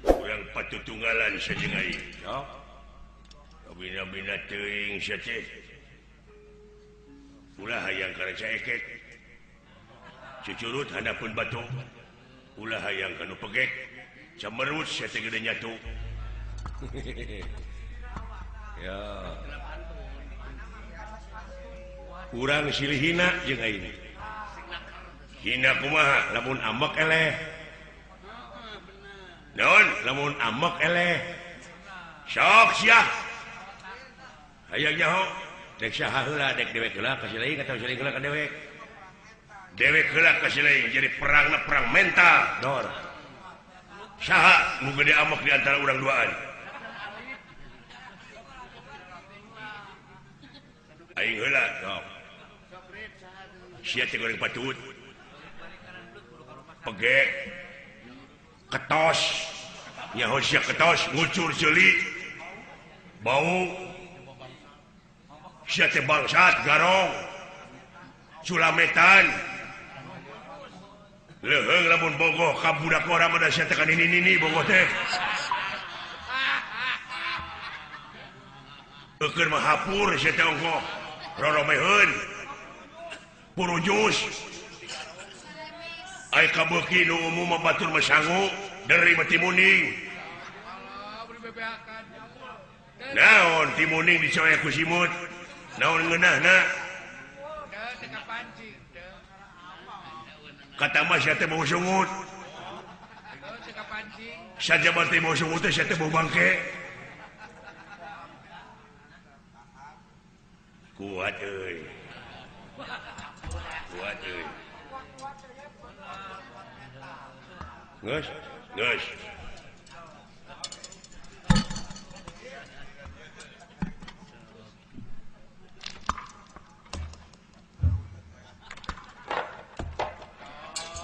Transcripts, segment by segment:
kurang patut tunggalan saja bina-bina teuing saja ulah hayang kana caeket cucurut handapun batu ulah hayang kanu pegek camerut sia teh gede nyatu ya kurang silih hina jeung aing hina kumaha lamun ambek eleh naon lamun ambek eleh sok sia hayang nyaho dek saha heula dek dewek heula ka sileing atawa sileing heula ka dewek dewek heula ka sileing jadi perangna perang mental dor saha nu gede ambek di antara urang duaan aing heula sok sia teh goreng patut pege ketos nyaho sia ketos ngucur ceuli bau sia teh bangsat garong sulametan leuheung lamun bogoh ka budak urang mah sia teh ka nini bogoh teh eukeun mah hapur sia teh ongkoh roromeheun purujus ai kabeuki nu umum batur masangu dari timuning naon timuning dicoek ku simut naon ngeunahna kata mah sia teh mau sungut saja teh mau sungut teh sia teh bau bangke kuat euy kuat euy geus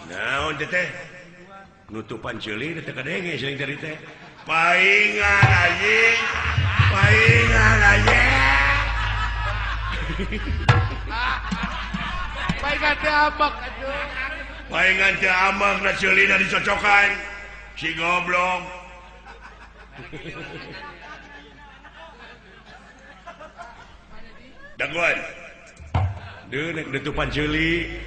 naon teh nutupan ceuli teh kadenge seuing tadi teh paingan anjing paingan teh ambak atuh paingan teh ambak na ceulina dicocokan si goblok daguan deuk nek nutupan ceuli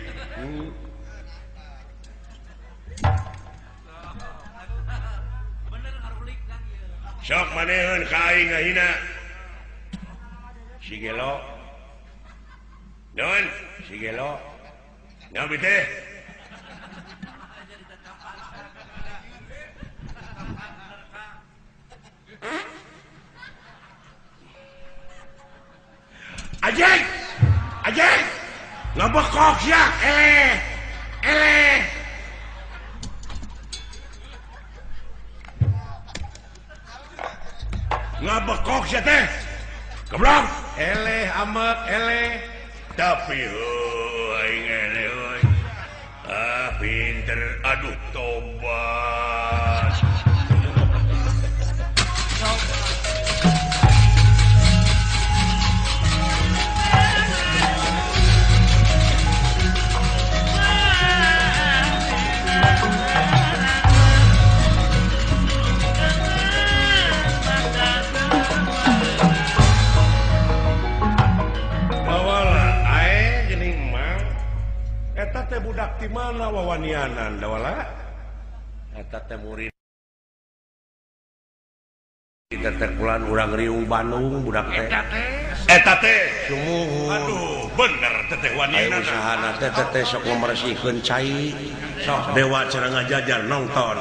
sok maneheun ka aing ngahina si gelo naon si gelo ngabi teh ajeng ngabekok sia eleh ngabekok sia teh goblok eleh amek eleh tapi aing eleh euy pinter aduh tobat budak di mana wawanianan dawala eta teh murid teteh pulan urang riung Bandung budak teh eta teh sumuhun aduh bener teteh wanianan aya usahana teh teteh sok ngomresihkeun cai sok dewa cara ngajajar nonton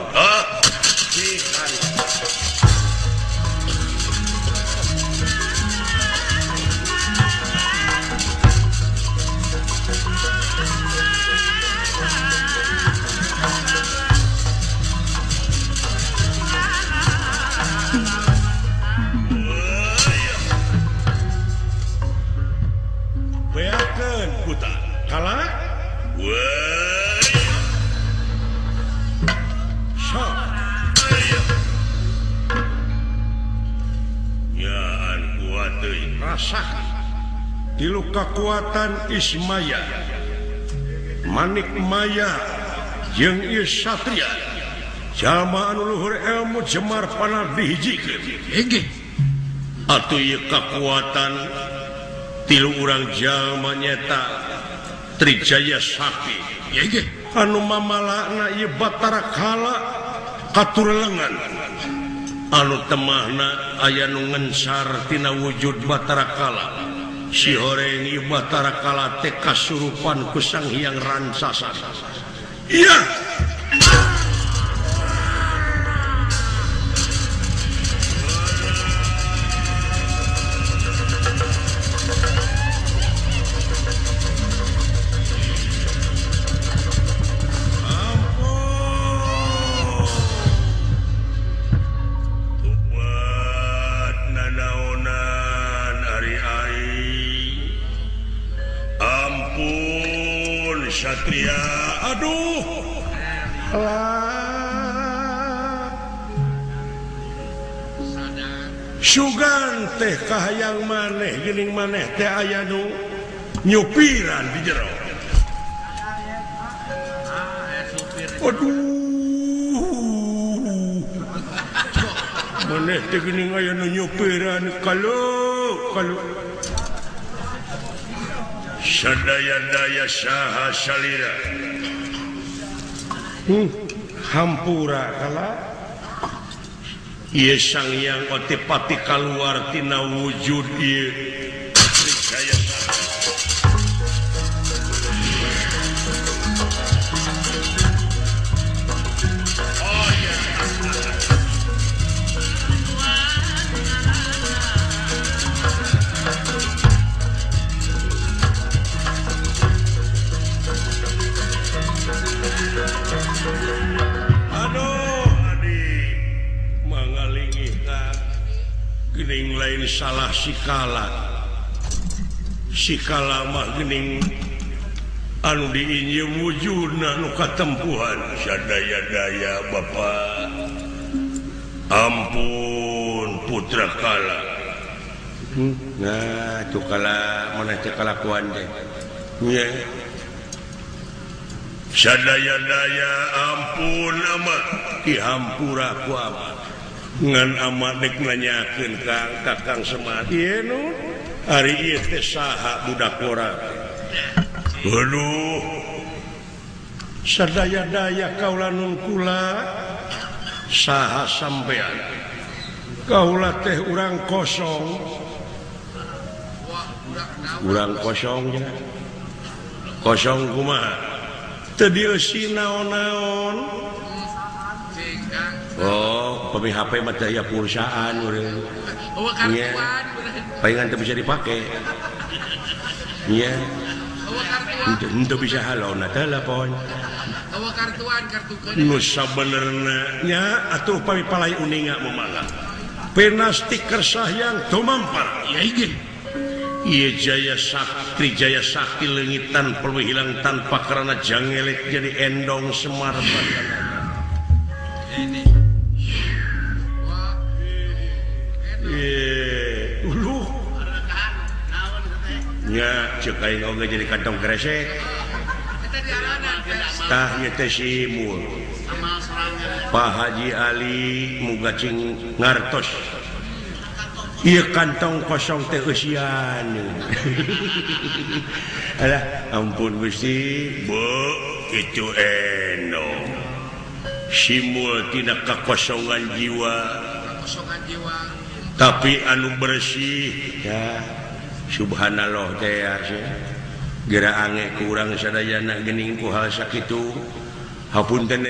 kalah yaan kuat rasa tilu kekuatan Ismaya Manik Maya jeung ieu satria jalma anu luhur ilmu Jemar panah dihijikeun Inggih. atuh ieu kakuatan tilu urang jalma nyata Trijaya Sakti Inggih. anu mamalana ieu Batara Kala katurelengan anu temahna aya nu ngensar tina wujud Batara Kala si horeng ieu Batara Kala teh kasurupan ku Sang Hyang Ransasa. Iya. Satria, aduh, sugan teh kahayang maneh, geuning maneh teh aya nu nyupiran di jero. Aduh, maneh teh geuning aya nu nyupiran kalau. Sadaya-daya saha salira hampura kala ieu Sang Hyang Otipati kaluar tina wujud ieu Trijaya geuning lain salah sikala mah geuning anu diinjem wujudna nu katempuhan sadaya-daya Bapa ampun putra Kala nah tu Kala mana teh kalakuan teh nya sadaya-daya ampun amat dihampura ku amat ngan amat dek nanyakeun ka Kakang Semar ieu nu ari ieu teh saha budak urang aduh sadaya-daya kaula nun kula saha sampean kaula teh urang kosong nya kosong kumaha teu dieusi naon-naon. Oh, pemi HP mah teh aya pulsaan urang. Oh, kartuan. Palingan teu bisa dipake. Nya. Oh, kartuan. Henteu bisa halona telepon. Oh, kartuan, kartukeun. Nu sabenerna nya atuh pami palai uninga mamalah. Pena stiker Sahyang tumampar. Ya inggih. Ieu Trijaya Sakti leungitan perlu hilang tanpa karena jangelet jadi endong Semar Batara. Ini uluh nya ceuk aing oge jadi kantong kresek tah ieu teh simul Pak Haji Ali muga cing ngartos ieu kantong kosong teh eusian alah ampun Gusti bu itu endong simul tina kakosongan jiwa tapi anu bersih ya subhanallah teh ya geura ange ku urang sadayana geuning ku hal sakitu hapunten